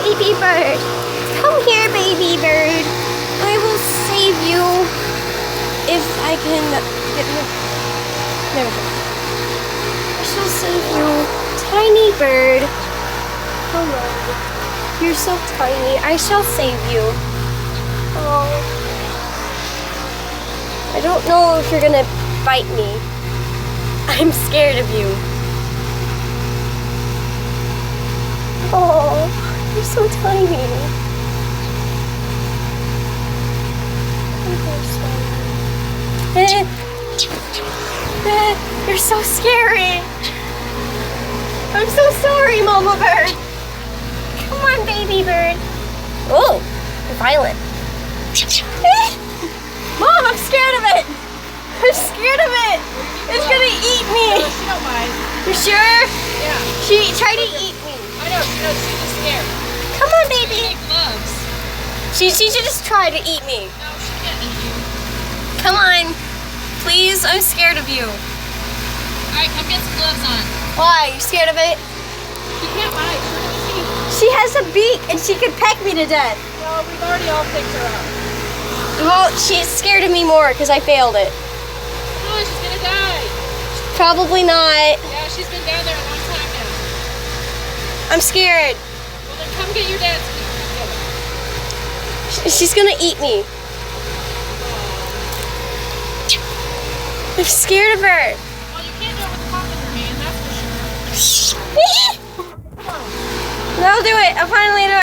baby bird. Come here, baby bird. I will save you if I can get her. There we go. I shall save you, tiny bird. Hello. You're so tiny. I shall save you. Oh. I don't know if you're gonna bite me. I'm scared of you. Oh, you're so tiny. You're so scary. I'm so sorry, Mama Bird. Come on, baby bird. Oh, you're violent. Mom, I'm scared of it. I'm scared of it. It's gonna eat me. No, she don't mind. You sure? Yeah. She tried to eat me. I know, she's just scared. Come on, She baby. need gloves. She just tried to eat me. No, she can't eat you. Come on. Please, I'm scared of you. Alright, come get some gloves on. Why? You scared of it? She can't bite. She has a beak and she could peck me to death. Well, we've already all picked her up. Well, she's scared of me more because I failed it. Oh, she's gonna die. Probably not. Yeah, she's been down there a long time now. I'm scared. Well, then come get your dad so we can come get her. She's gonna eat me. I'm scared of her. Well, you can't do it with the pop in your hand, that's for sure. That'll do it. I'll finally do it.